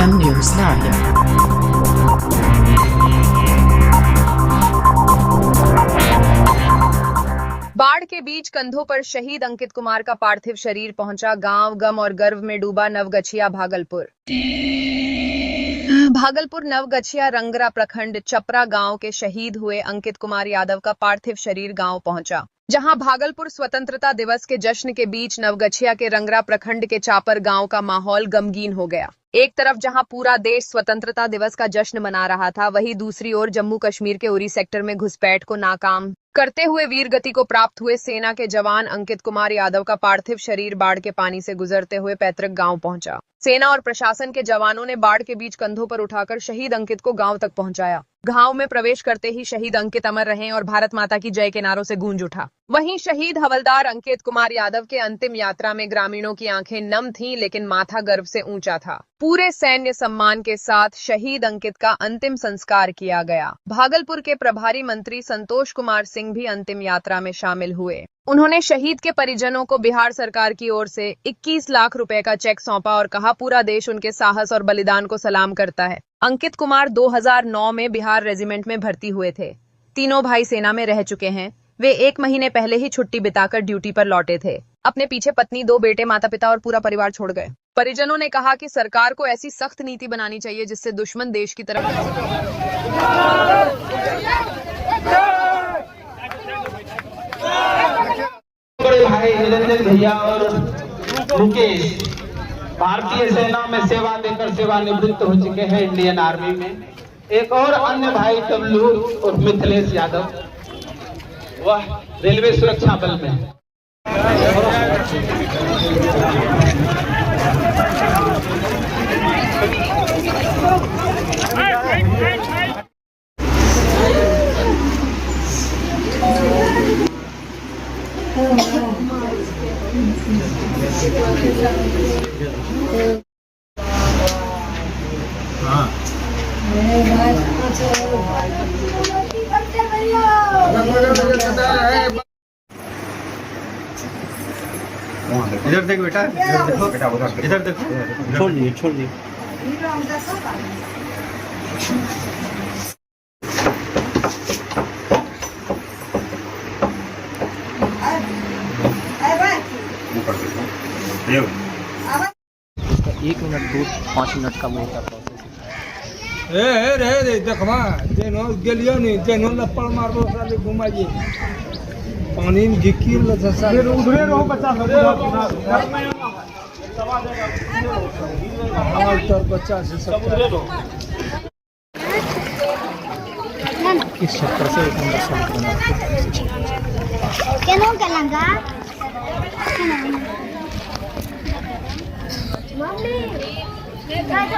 M News Live। बाढ़ के बीच कंधों पर शहीद अंकित कुमार का पार्थिव शरीर पहुंचा। गांव गम और गर्व में डूबा नवगछिया भागलपुर। भागलपुर नवगछिया रंगरा प्रखंड चपरा गांव के शहीद हुए अंकित कुमार यादव का पार्थिव शरीर गांव पहुंचा, जहां भागलपुर स्वतंत्रता दिवस के जश्न के बीच नवगछिया के रंगरा प्रखंड के चापर गांव का माहौल गमगीन हो गया। एक तरफ जहां पूरा देश स्वतंत्रता दिवस का जश्न मना रहा था, वहीं दूसरी ओर जम्मू कश्मीर के उरी सेक्टर में घुसपैठ को नाकाम करते हुए वीर गति को प्राप्त हुए सेना के जवान अंकित कुमार यादव का पार्थिव शरीर बाढ़ के पानी से गुजरते हुए पैतृक गांव पहुंचा। सेना और प्रशासन के जवानों ने बाढ़ के बीच कंधों पर उठाकर शहीद अंकित को गांव तक पहुंचाया। गांव में प्रवेश करते ही शहीद अंकित अमर रहे और भारत माता की जय के नारों से गूंज उठा। वहीं शहीद हवलदार अंकित कुमार यादव के अंतिम यात्रा में ग्रामीणों की आंखें नम थीं, लेकिन माथा गर्व से ऊंचा था। पूरे सैन्य सम्मान के साथ शहीद अंकित का अंतिम संस्कार किया गया। भागलपुर के प्रभारी मंत्री संतोष कुमार सिंह भी अंतिम यात्रा में शामिल हुए। उन्होंने शहीद के परिजनों को बिहार सरकार की ओर से 21 लाख रुपए का चेक सौंपा और कहा, पूरा देश उनके साहस और बलिदान को सलाम करता है। अंकित कुमार 2009 में बिहार रेजिमेंट में भर्ती हुए थे। तीनों भाई सेना में रह चुके हैं। वे 1 महीने पहले ही छुट्टी बिताकर ड्यूटी पर लौटे थे। अपने पीछे पत्नी, 2 बेटे, माता पिता और पूरा परिवार छोड़ गए। परिजनों ने कहा कि सरकार को ऐसी सख्त नीति बनानी चाहिए जिससे दुश्मन देश की तरफ भाई निरंजन भैया और मुकेश भारतीय सेना में सेवा देकर सेवानिवृत्त हो चुके हैं इंडियन आर्मी में। एक और अन्य भाई डब्लू और मिथिलेश यादव, वह रेलवे सुरक्षा बल में है। इधर देखो बेटा, इधर देखो बेटा, इधर देखो, छोड़ दिए, छोड़ दिए। इसका 1 मिनट 2-5 मिनट का वो होता प्रोसेस रे देखवा जेनो गेलियो नहीं, जेनो लपड़ मारबो साले घुमाइए पानी में गिकिर ल साले उधरे रहो बच्चा सब बच्चा से सब उधरे रहो। इस चक्कर से एक नंबर सड़क बना केनो कलंगा मम्मी गेट बंद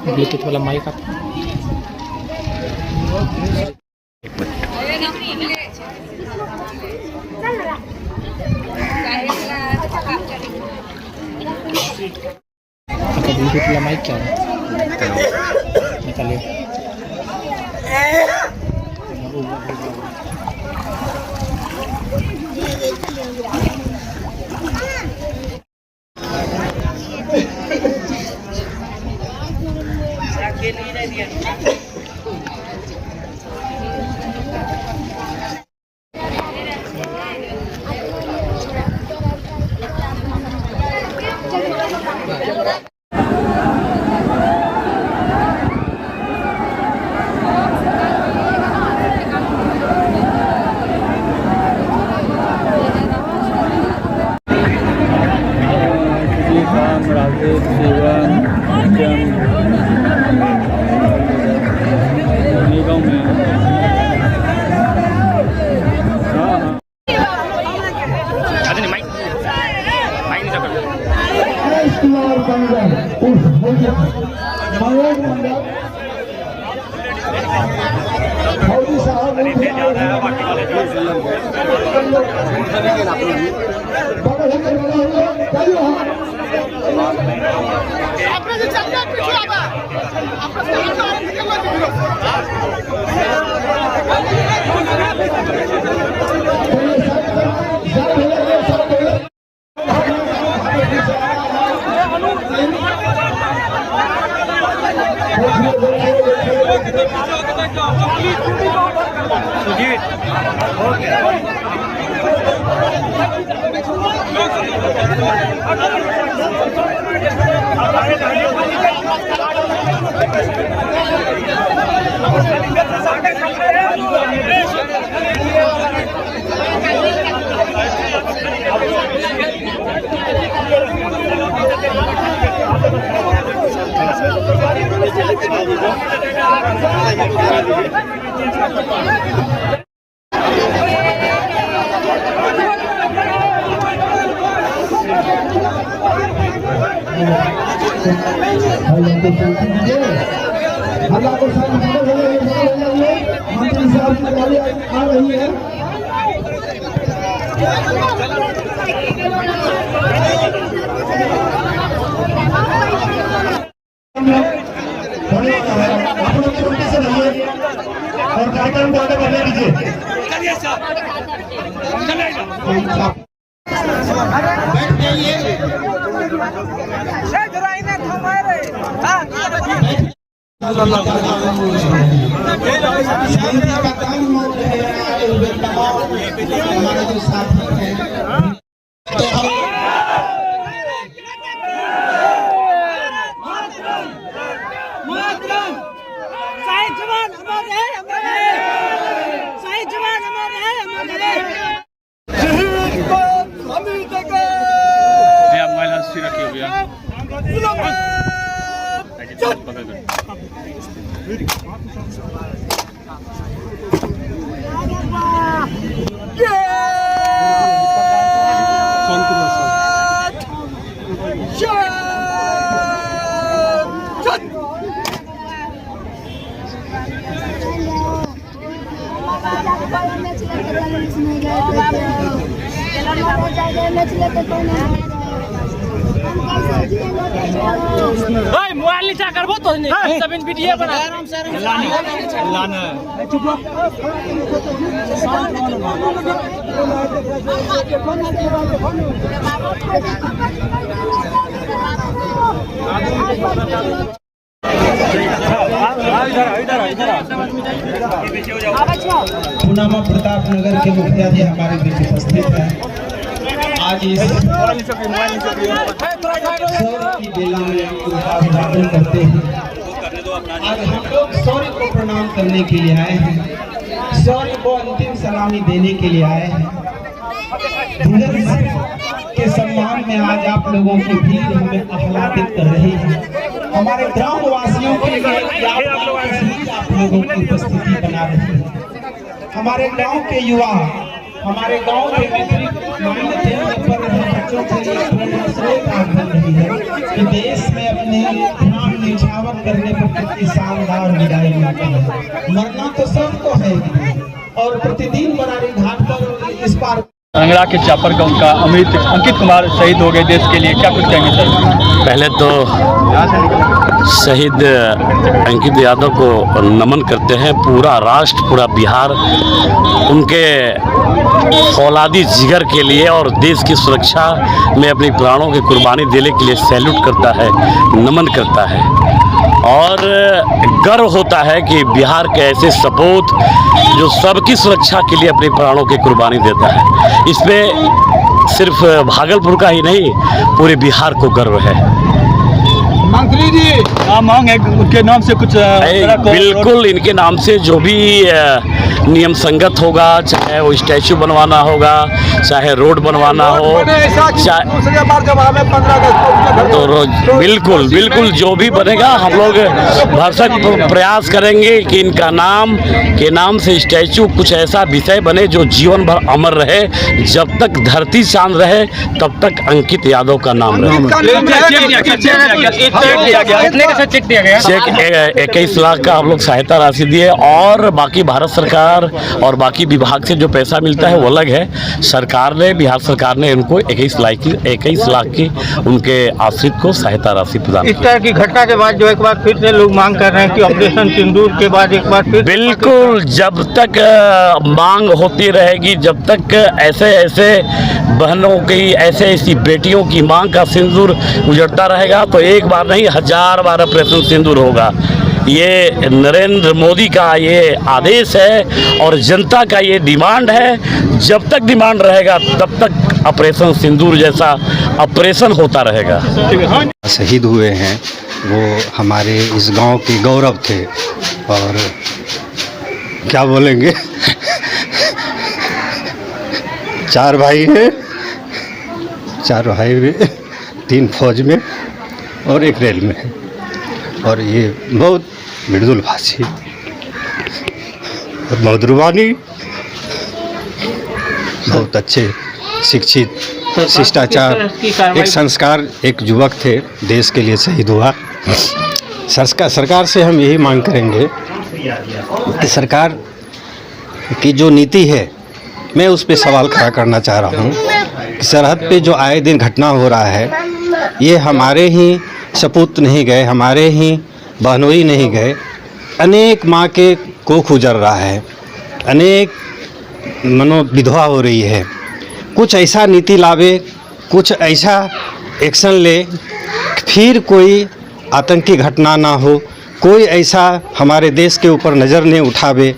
ब्लूटूथ वाला माइक आप ब्लूटूथ वाला माइक क्या है, निकालिए। आपने जो चल रहा है पीछे आता है, आपने अल्लाह को मंत्री साहब की गाड़ी आ रही है। और कार्यक्रम को आगे बढ़ने दीजिए। बैठ जाइए। शांति का काम हमारे जो साथी हैं मोबाइल नीचा करबो तो नहीं सब वीडियो बना आराम से लाना पुनामा प्रतापनगर के मुखिया जी हमारे बीच उपस्थित हैं। आज इस की बेला में उनका अभिवादन करते हैं। आज हम लोग शौर्य को प्रणाम करने के लिए आए हैं, शौर्य को अंतिम सलामी देने के लिए आए हैं। धीरज के सम्मान में आज आप लोगों की भीड़ हमें आह्लादित कर रही है। हमारे ग्राम वासियों के लिए आप लोगों की उपस्थिति बना रही है। हमारे गांव के युवा, हमारे गांव के बच्चों के लिए स्रोत आग बन रही है कि देश में अपने नाम निछावर करने पर कितनी शानदार विदाई मिलती है। मरना तो सबको है और प्रतिदिन बरारी घाट पर इस पार रंगरा के चापर गांव का अमित अंकित कुमार शहीद हो गए देश के लिए, क्या कुछ कहेंगे सर? पहले तो शहीद अंकित यादव को नमन करते हैं। पूरा राष्ट्र, पूरा बिहार उनके फौलादी जिगर के लिए और देश की सुरक्षा में अपनी प्राणों की कुर्बानी देने के लिए सैल्यूट करता है, नमन करता है। और गर्व होता है कि बिहार के ऐसे सपूत जो सबकी सुरक्षा के लिए अपनी प्राणों की कुर्बानी देता है, इसमें सिर्फ भागलपुर का ही नहीं पूरे बिहार को गर्व है। मंत्री जी मांग है उनके नाम से कुछ बिल्कुल इनके नाम से जो भी नियम संगत होगा, चाहे वो स्टैचू बनवाना होगा, चाहे रोड बनवाना हो, तो बिल्कुल बिल्कुल जो भी बनेगा हम लोग भरसक प्रयास करेंगे कि इनका नाम के नाम से स्टैचू कुछ ऐसा विषय बने जो जीवन भर अमर रहे। जब तक धरती चांद रहे तब तक अंकित यादव का नाम रहे। चेक 21 लाख का हम लोग सहायता राशि दिए और बाकी भारत सरकार और बाकी विभाग से जो पैसा मिलता है वो अलग है। सरकार ने, बिहार सरकार ने उनको 21 लाख की उनके आश्रित को सहायता राशि प्रदान। इस तरह की घटना के बाद जो एक बार फिर से लोग मांग कर रहे हैं कि ऑपरेशन सिंदूर के बाद एक बार फिर बिल्कुल जब तक मांग होती रहेगी, जब तक ऐसे ऐसे बहनों की, ऐसे ऐसी बेटियों की मांग का सिंदूर उजड़ता रहेगा तो एक बार नहीं 1000 बार ऑपरेशन सिंदूर होगा। ये नरेंद्र मोदी का ये आदेश है और जनता का ये डिमांड है। जब तक डिमांड रहेगा तब तक ऑपरेशन सिंदूर जैसा ऑपरेशन होता रहेगा। शहीद हुए हैं वो हमारे इस गांव के गौरव थे और क्या बोलेंगे 4 भाई हैं, 4 भाई में 3 फौज में और 1 रेल में है और ये बहुत मृदुल भाषी और मधुरवाणी, बहुत अच्छे शिक्षित, शिष्टाचार, एक संस्कार, एक युवक थे, देश के लिए शहीद हुआ। सरकार से हम यही मांग करेंगे कि सरकार की जो नीति है, मैं उस पर सवाल खड़ा करना चाह रहा हूँ कि सरहद पे जो आए दिन घटना हो रहा है, ये हमारे ही सपूत नहीं गए, हमारे ही बहनोई नहीं गए, अनेक माँ के कोख उजड़ रहा है, अनेक विधवा हो रही है। कुछ ऐसा नीति लावे, कुछ ऐसा एक्शन ले, फिर कोई आतंकी घटना ना हो, कोई ऐसा हमारे देश के ऊपर नज़र नहीं उठावे।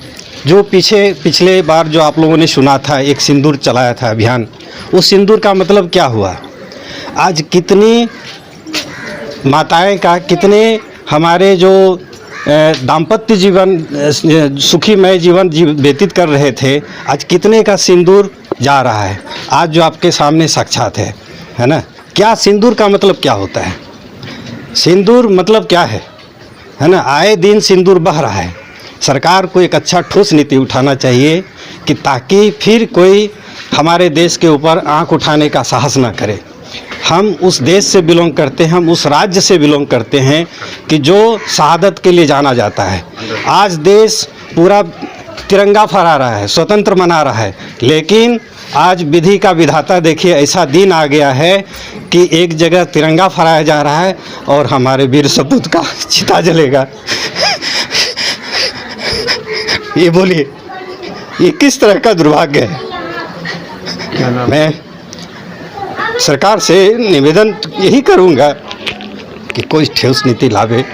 जो पिछले बार जो आप लोगों ने सुना था, एक सिंदूर चलाया था अभियान, उस सिंदूर का मतलब क्या हुआ? आज कितनी माताएं का, कितने हमारे जो दाम्पत्य जीवन, सुखीमय जीवन व्यतीत कर रहे थे, आज कितने का सिंदूर जा रहा है। आज जो आपके सामने साक्षात है ना। क्या सिंदूर का मतलब क्या होता है? सिंदूर मतलब क्या है ना। आए दिन सिंदूर बह रहा है। सरकार को एक अच्छा ठोस नीति उठाना चाहिए कि ताकि फिर कोई हमारे देश के ऊपर आंख उठाने का साहस ना करे। हम उस देश से बिलोंग करते हैं, हम उस राज्य से बिलोंग करते हैं कि जो शहादत के लिए जाना जाता है। आज देश पूरा तिरंगा फहरा रहा है, स्वतंत्र मना रहा है, लेकिन आज विधि का विधाता देखिए, ऐसा दिन आ गया है कि एक जगह तिरंगा फहराया जा रहा है और हमारे वीर सपूत का चिता जलेगा। ये बोलिए, ये किस तरह का दुर्भाग्य है। मैं सरकार से निवेदन यही करूंगा कि कोई ठोस नीति लावे।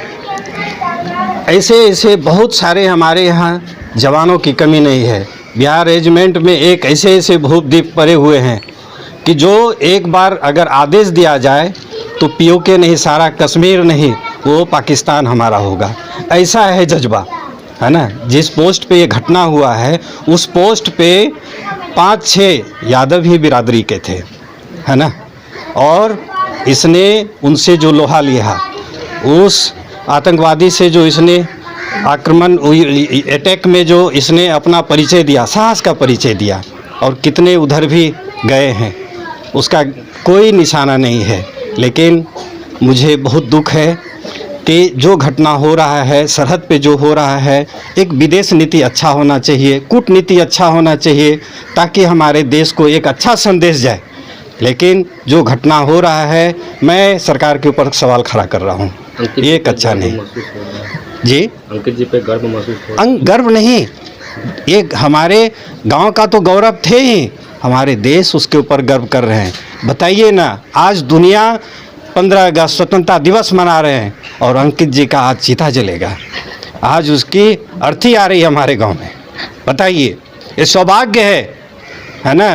ऐसे बहुत सारे हमारे यहाँ जवानों की कमी नहीं है। बिहार रेजिमेंट में एक ऐसे भूपदीप पड़े हुए हैं कि जो एक बार अगर आदेश दिया जाए तो पीओके नहीं, सारा कश्मीर नहीं, वो पाकिस्तान हमारा होगा। ऐसा है जज्बा, है ना। जिस पोस्ट पे ये घटना हुआ है, उस पोस्ट पे 5-6 यादव ही बिरादरी के थे, है ना। और इसने उनसे जो लोहा लिया, उस आतंकवादी से जो इसने आक्रमण अटैक में जो इसने अपना परिचय दिया, साहस का परिचय दिया, और कितने उधर भी गए हैं, उसका कोई निशाना नहीं है। लेकिन मुझे बहुत दुख है कि जो घटना हो रहा है, सरहद पे जो हो रहा है, एक विदेश नीति अच्छा होना चाहिए, कूटनीति अच्छा होना चाहिए, ताकि हमारे देश को एक अच्छा संदेश जाए। लेकिन जो घटना हो रहा है, मैं सरकार के ऊपर सवाल खड़ा कर रहा हूँ, ये एक अच्छा नहीं। जी, अंकित जी पे गर्व महसूस हो? गर्व नहीं, ये हमारे गांव का तो गौरव थे ही, हमारे देश उसके ऊपर गर्व कर रहे हैं। बताइए ना, आज दुनिया 15 अगस्त स्वतंत्रता दिवस मना रहे हैं और अंकित जी का आज चिता जलेगा। आज उसकी अर्थी आ रही है हमारे गांव में। बताइए, ये सौभाग्य है ना।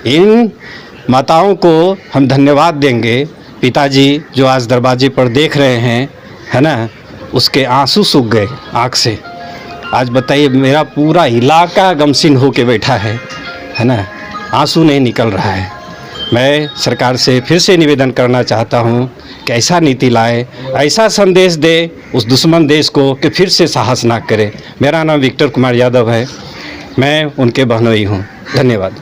इन माताओं को हम धन्यवाद देंगे। पिताजी जो आज दरवाजे पर देख रहे हैं, है ना, उसके आंसू सूख गए आँख से। आज बताइए, मेरा पूरा इलाका गमसीन होके बैठा है ना, आंसू नहीं निकल रहा है। मैं सरकार से फिर से निवेदन करना चाहता हूं कि ऐसा नीति लाए, ऐसा संदेश दे उस दुश्मन देश को कि फिर से साहस ना करे। मेरा नाम विक्टर कुमार यादव है, मैं उनके बहनोई हूं। धन्यवाद।